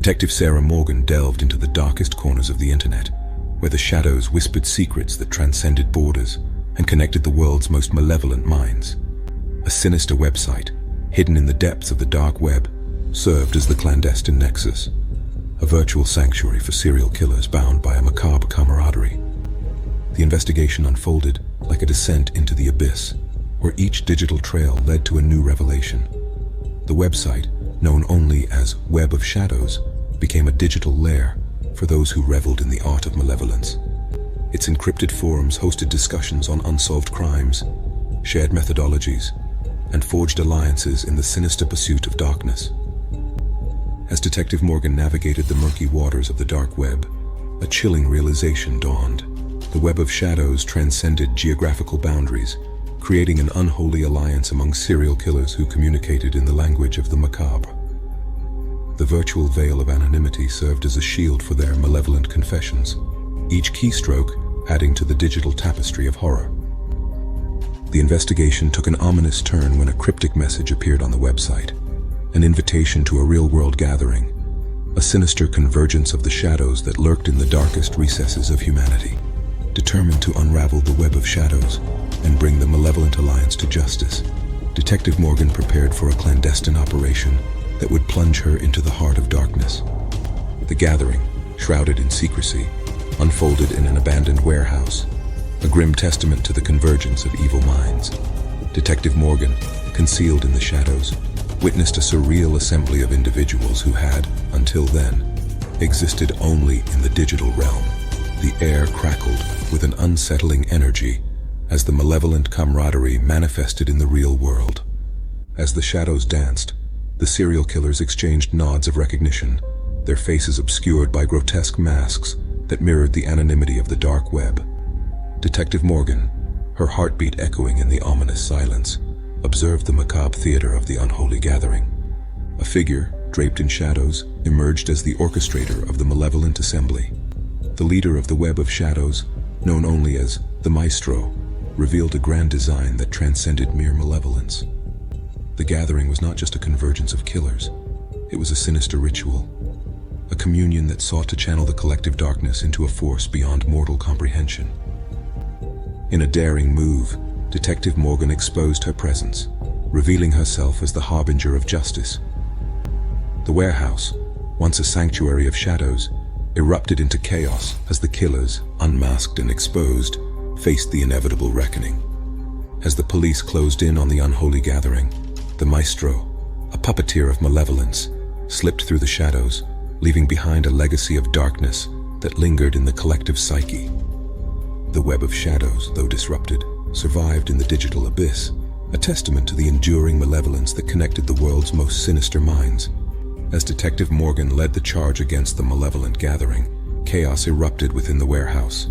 Detective Sarah Morgan delved into the darkest corners of the internet, where the shadows whispered secrets that transcended borders and connected the world's most malevolent minds. A sinister website, hidden in the depths of the dark web, served as the clandestine nexus, a virtual sanctuary for serial killers bound by a macabre camaraderie. The investigation unfolded like a descent into the abyss, where each digital trail led to a new revelation. The website, known only as Web of Shadows, became a digital lair for those who reveled in the art of malevolence. Its encrypted forums hosted discussions on unsolved crimes, shared methodologies, and forged alliances in the sinister pursuit of darkness. As Detective Morgan navigated the murky waters of the dark web, a chilling realization dawned. The Web of Shadows transcended geographical boundaries, creating an unholy alliance among serial killers who communicated in the language of the macabre. The virtual veil of anonymity served as a shield for their malevolent confessions, each keystroke adding to the digital tapestry of horror. The investigation took an ominous turn when a cryptic message appeared on the website, an invitation to a real-world gathering, a sinister convergence of the shadows that lurked in the darkest recesses of humanity. Determined to unravel the Web of Shadows and bring the malevolent alliance to justice, Detective Morgan prepared for a clandestine operation that would plunge her into the heart of darkness. The gathering, shrouded in secrecy, unfolded in an abandoned warehouse, a grim testament to the convergence of evil minds. Detective Morgan, concealed in the shadows, witnessed a surreal assembly of individuals who had, until then, existed only in the digital realm. The air crackled with an unsettling energy as the malevolent camaraderie manifested in the real world. As the shadows danced, the serial killers exchanged nods of recognition, their faces obscured by grotesque masks that mirrored the anonymity of the dark web. Detective Morgan, her heartbeat echoing in the ominous silence, observed the macabre theater of the unholy gathering. A figure, draped in shadows, emerged as the orchestrator of the malevolent assembly. The leader of the Web of Shadows, known only as the Maestro, revealed a grand design that transcended mere malevolence. The gathering was not just a convergence of killers, it was a sinister ritual, a communion that sought to channel the collective darkness into a force beyond mortal comprehension. In a daring move, Detective Morgan exposed her presence, revealing herself as the harbinger of justice. The warehouse, once a sanctuary of shadows, erupted into chaos as the killers, unmasked and exposed, faced the inevitable reckoning. As the police closed in on the unholy gathering, the Maestro, a puppeteer of malevolence, slipped through the shadows, leaving behind a legacy of darkness that lingered in the collective psyche. The Web of Shadows, though disrupted, survived in the digital abyss, a testament to the enduring malevolence that connected the world's most sinister minds. As Detective Morgan led the charge against the malevolent gathering, chaos erupted within the warehouse.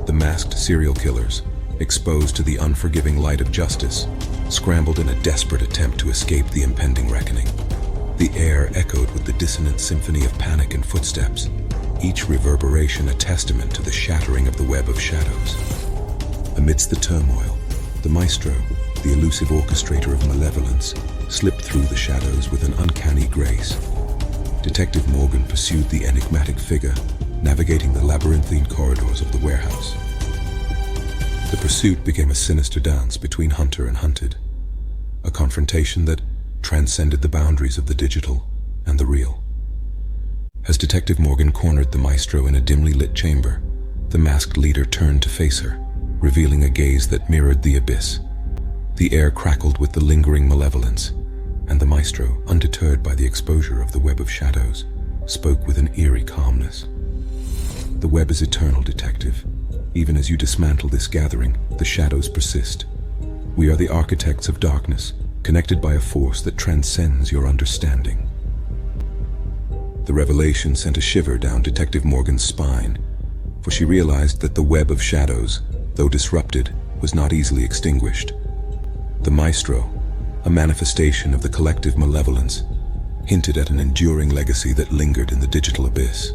The masked serial killers, exposed to the unforgiving light of justice, scrambled in a desperate attempt to escape the impending reckoning. The air echoed with the dissonant symphony of panic and footsteps, each reverberation a testament to the shattering of the Web of Shadows. Amidst the turmoil, the Maestro, the elusive orchestrator of malevolence, slipped through the shadows with an uncanny grace. Detective Morgan pursued the enigmatic figure, navigating the labyrinthine corridors of the warehouse. The pursuit became a sinister dance between hunter and hunted, a confrontation that transcended the boundaries of the digital and the real. As Detective Morgan cornered the Maestro in a dimly lit chamber, the masked leader turned to face her, revealing a gaze that mirrored the abyss. The air crackled with the lingering malevolence, and the Maestro, undeterred by the exposure of the Web of Shadows, spoke with an eerie calmness. The web is eternal, Detective. Even as you dismantle this gathering, the shadows persist. We are the architects of darkness, connected by a force that transcends your understanding. The revelation sent a shiver down Detective Morgan's spine, for she realized that the Web of Shadows, though disrupted, was not easily extinguished. The Maestro, a manifestation of the collective malevolence, hinted at an enduring legacy that lingered in the digital abyss.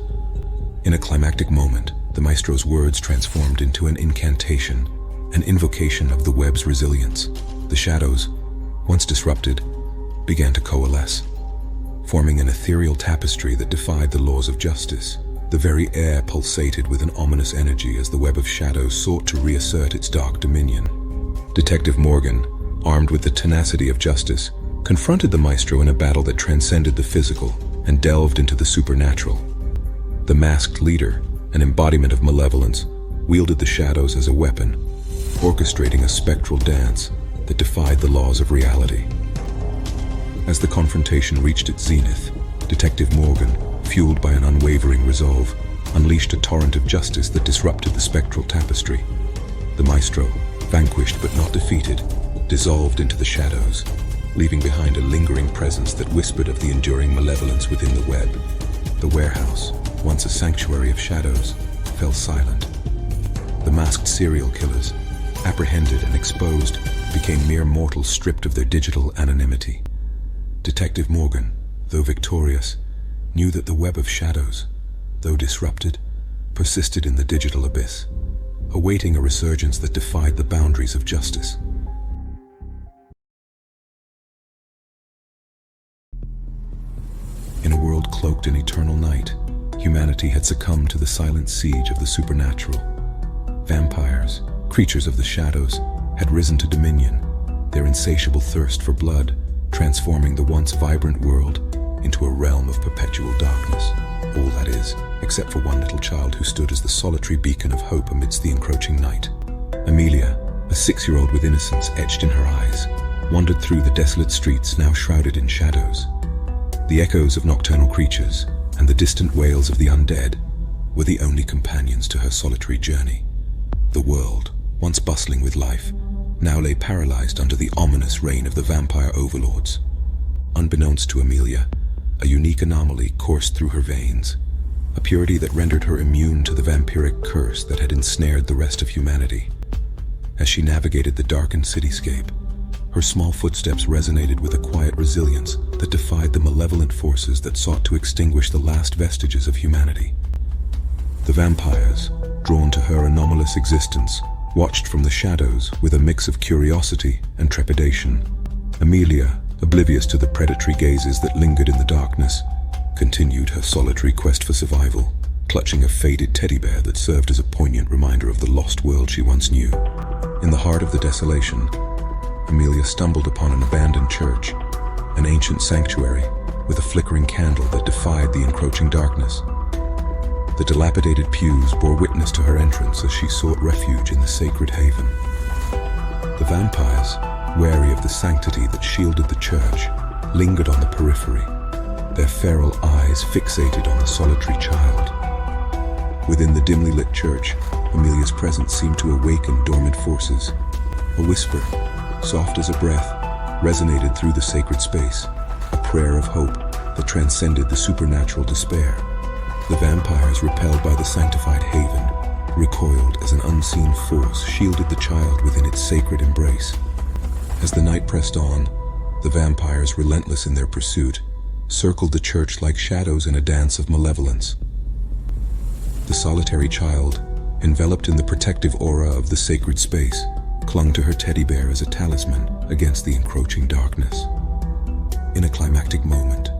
In a climactic moment, the Maestro's words transformed into an incantation, an invocation of the web's resilience. The shadows, once disrupted, began to coalesce, forming an ethereal tapestry that defied the laws of justice. The very air pulsated with an ominous energy as the web of shadows sought to reassert its dark dominion. Detective Morgan, armed with the tenacity of justice, confronted the maestro in a battle that transcended the physical and delved into the supernatural. The masked leader, an embodiment of malevolence, wielded the shadows as a weapon, orchestrating a spectral dance that defied the laws of reality. As the confrontation reached its zenith, Detective Morgan, fueled by an unwavering resolve, unleashed a torrent of justice that disrupted the spectral tapestry. The maestro, vanquished but not defeated, dissolved into the shadows, leaving behind a lingering presence that whispered of the enduring malevolence within the web. The warehouse, once a sanctuary of shadows, fell silent. The masked serial killers, apprehended and exposed, became mere mortals stripped of their digital anonymity. Detective Morgan, though victorious, knew that the web of shadows, though disrupted, persisted in the digital abyss, awaiting a resurgence that defied the boundaries of justice. In a world cloaked in eternal night, humanity had succumbed to the silent siege of the supernatural. Vampires, creatures of the shadows, had risen to dominion, their insatiable thirst for blood transforming the once vibrant world into a realm of perpetual darkness. All that is, except for one little child who stood as the solitary beacon of hope amidst the encroaching night. Amelia, a 6-year-old with innocence etched in her eyes, wandered through the desolate streets now shrouded in shadows. The echoes of nocturnal creatures and the distant wails of the undead were the only companions to her solitary journey. The world, once bustling with life, now lay paralyzed under the ominous reign of the vampire overlords. Unbeknownst to Amelia, a unique anomaly coursed through her veins, a purity that rendered her immune to the vampiric curse that had ensnared the rest of humanity. As she navigated the darkened cityscape, her small footsteps resonated with a quiet resilience that defied the malevolent forces that sought to extinguish the last vestiges of humanity. The vampires, drawn to her anomalous existence, watched from the shadows with a mix of curiosity and trepidation. Amelia, oblivious to the predatory gazes that lingered in the darkness, continued her solitary quest for survival, clutching a faded teddy bear that served as a poignant reminder of the lost world she once knew. In the heart of the desolation, Amelia stumbled upon an abandoned church, an ancient sanctuary with a flickering candle that defied the encroaching darkness. The dilapidated pews bore witness to her entrance as she sought refuge in the sacred haven. The vampires, wary of the sanctity that shielded the church, lingered on the periphery, their feral eyes fixated on the solitary child. Within the dimly lit church, Amelia's presence seemed to awaken dormant forces. A whisper, soft as a breath, resonated through the sacred space, a prayer of hope that transcended the supernatural despair. The vampires, repelled by the sanctified haven, recoiled as an unseen force shielded the child within its sacred embrace. As the night pressed on, the vampires, relentless in their pursuit, circled the church like shadows in a dance of malevolence. The solitary child, enveloped in the protective aura of the sacred space, clung to her teddy bear as a talisman against the encroaching darkness. In a climactic moment,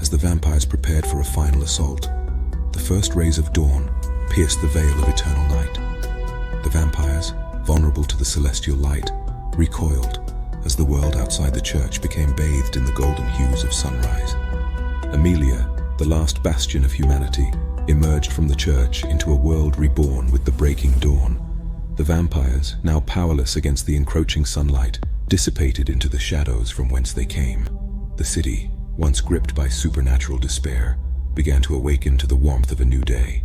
as the vampires prepared for a final assault, the first rays of dawn pierced the veil of eternal night. The vampires, vulnerable to the celestial light, recoiled as the world outside the church became bathed in the golden hues of sunrise. Amelia, the last bastion of humanity, emerged from the church into a world reborn with the breaking dawn. The vampires, now powerless against the encroaching sunlight, dissipated into the shadows from whence they came. The city, once gripped by supernatural despair, began to awaken to the warmth of a new day.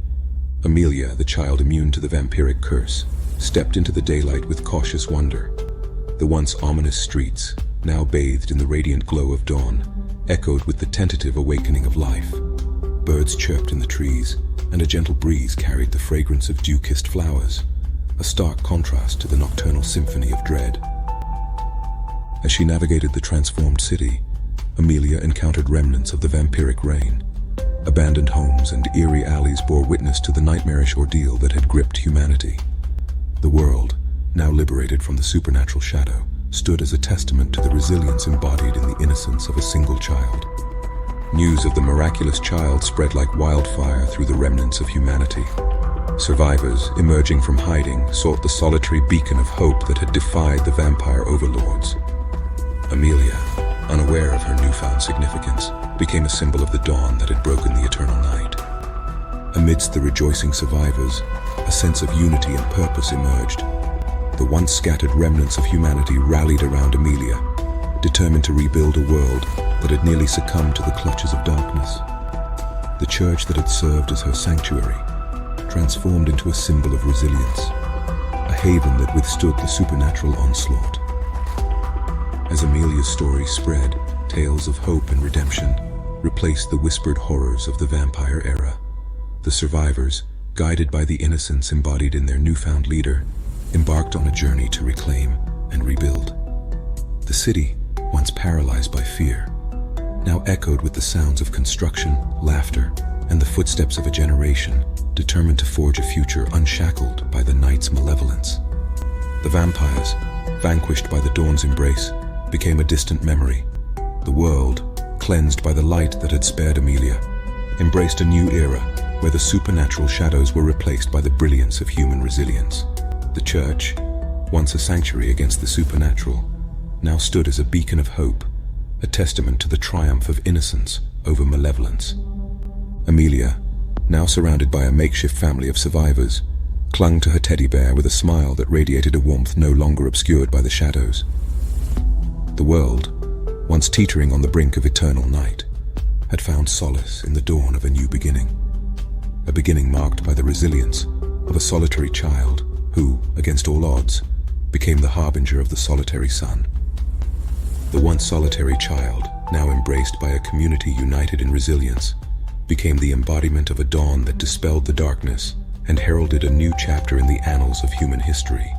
Amelia, the child immune to the vampiric curse, stepped into the daylight with cautious wonder. The once ominous streets, now bathed in the radiant glow of dawn, echoed with the tentative awakening of life. Birds chirped in the trees, and a gentle breeze carried the fragrance of dew-kissed flowers, a stark contrast to the nocturnal symphony of dread. As she navigated the transformed city, Amelia encountered remnants of the vampiric reign. Abandoned homes and eerie alleys bore witness to the nightmarish ordeal that had gripped humanity. The world, now liberated from the supernatural shadow, stood as a testament to the resilience embodied in the innocence of a single child. news of the miraculous child spread like wildfire through the remnants of humanity. Survivors, emerging from hiding, sought the solitary beacon of hope that had defied the vampire overlords. Amelia, unaware of her newfound significance, became a symbol of the dawn that had broken the eternal night. Amidst the rejoicing survivors, a sense of unity and purpose emerged. The once scattered remnants of humanity rallied around Amelia, determined to rebuild a world that had nearly succumbed to the clutches of darkness. The church that had served as her sanctuary transformed into a symbol of resilience, a haven that withstood the supernatural onslaught. As Amelia's story spread, tales of hope and redemption replaced the whispered horrors of the vampire era. The survivors, guided by the innocence embodied in their newfound leader, embarked on a journey to reclaim and rebuild. The city, once paralyzed by fear, now echoed with the sounds of construction, laughter, and the footsteps of a generation determined to forge a future unshackled by the night's malevolence. The vampires, vanquished by the dawn's embrace, became a distant memory. The world, cleansed by the light that had spared Amelia, embraced a new era where the supernatural shadows were replaced by the brilliance of human resilience. The church, once a sanctuary against the supernatural, now stood as a beacon of hope, a testament to the triumph of innocence over malevolence. Amelia, now surrounded by a makeshift family of survivors, clung to her teddy bear with a smile that radiated a warmth no longer obscured by the shadows. The world, once teetering on the brink of eternal night, had found solace in the dawn of a new beginning. A beginning marked by the resilience of a solitary child who, against all odds, became the harbinger of the solitary sun. The once solitary child, now embraced by a community united in resilience, became the embodiment of a dawn that dispelled the darkness and heralded a new chapter in the annals of human history.